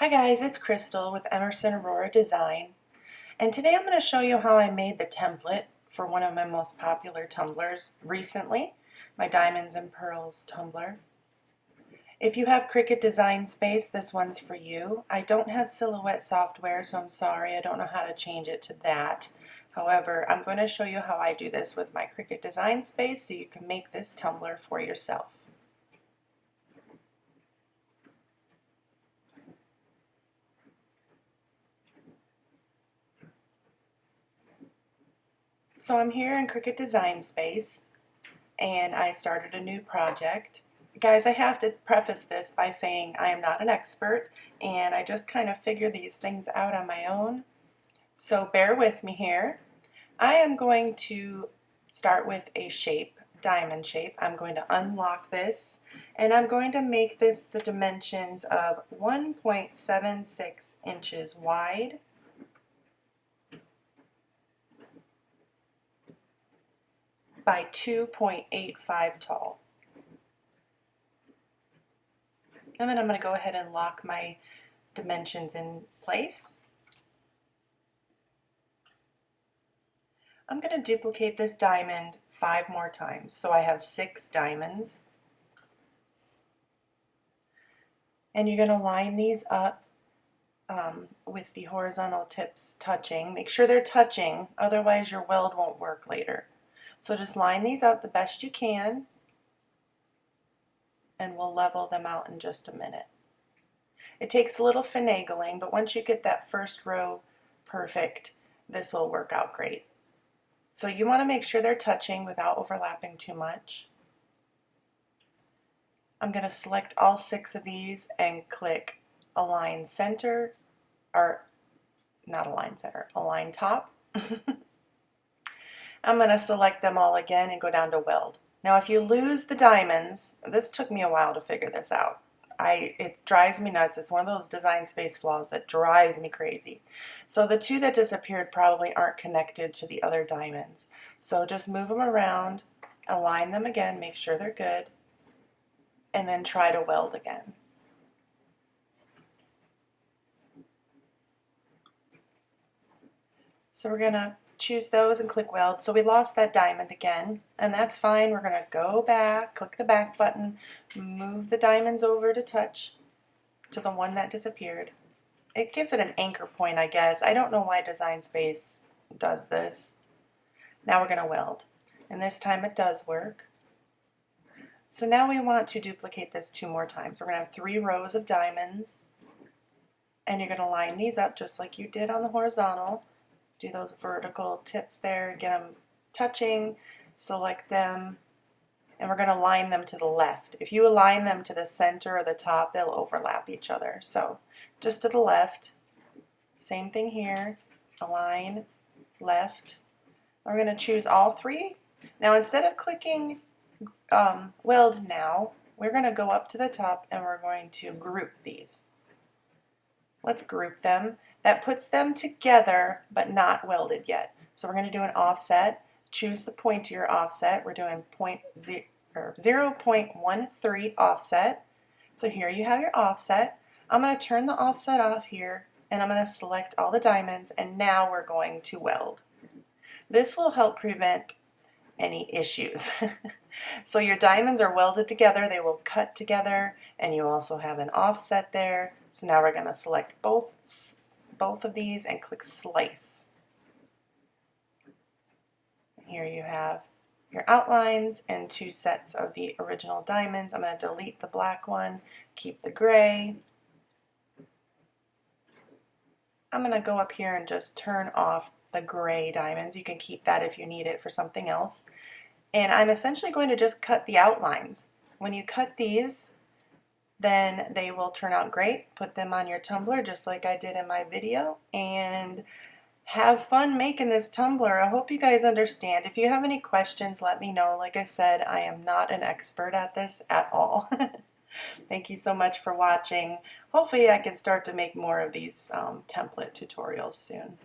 Hi guys, it's Crystal with Emerson Aurora Design, and today I'm going to show you how I made the template for one of my most popular tumblers recently, my Diamonds and Pearls tumbler. If you have Cricut Design Space, this one's for you. I don't have Silhouette software, so I'm sorry, I don't know how to change it to that. However, I'm going to show you how I do this with my Cricut Design Space so you can make this tumbler for yourself. So I'm here in Cricut Design Space and I started a new project. Guys, I have to preface this by saying I am not an expert and I just kind of figure these things out on my own. So bear with me here. I am going to start with a shape, diamond shape. I'm going to unlock this and I'm going to make this the dimensions of 1.76 inches wide by 2.85 tall. And then I'm going to go ahead and lock my dimensions in place. I'm going to duplicate this diamond 5 more times, so I have 6 diamonds. And you're going to line these up with the horizontal tips touching. Make sure they're touching, otherwise your weld won't work later. So just line these up the best you can, and we'll level them out in just a minute. It takes a little finagling, but once you get that first row perfect, this will work out great. So you want to make sure they're touching without overlapping too much. I'm going to select all 6 of these and click Align Center, or not Align Center, Align Top. I'm going to select them all again and go down to Weld. Now if you lose the diamonds, this took me a while to figure this out. It drives me nuts. It's one of those design space flaws that drives me crazy. So the 2 that disappeared probably aren't connected to the other diamonds. So just move them around, align them again, make sure they're good, and then try to weld again. So we're going to choose those and click weld. So we lost that diamond again, and that's fine. We're going to go back, click the back button, move the diamonds over to touch to the one that disappeared. It gives it an anchor point, I guess. I don't know why Design Space does this. Now we're going to weld, and this time it does work. So now we want to duplicate this 2 more times. We're going to have 3 rows of diamonds, and you're going to line these up just like you did on the horizontal. Do those vertical tips there, get them touching, select them, and we're going to line them to the left. If you align them to the center or the top, they'll overlap each other. So just to the left, same thing here, align, left. We're going to choose all 3. Now instead of clicking weld now, we're going to go up to the top and we're going to group these. Let's group them. That puts them together but not welded yet. So we're going to do an offset. Choose the point to your offset. We're doing 0.13 offset. So here you have your offset. I'm going to turn the offset off here and I'm going to select all the diamonds, and now we're going to weld. This will help prevent any issues. So your diamonds are welded together, they will cut together, and you also have an offset there. So now we're going to select both of these and click slice. Here you have your outlines and 2 sets of the original diamonds. I'm going to delete the black one, keep the gray. I'm going to go up here and just turn off the gray diamonds. You can keep that if you need it for something else. And I'm essentially going to just cut the outlines. When you cut these, then they will turn out great. Put them on your tumbler just like I did in my video, and have fun making this tumbler. I hope you guys understand. If you have any questions, let me know. Like I said, I am not an expert at this at all. Thank you so much for watching. Hopefully I can start to make more of these template tutorials soon.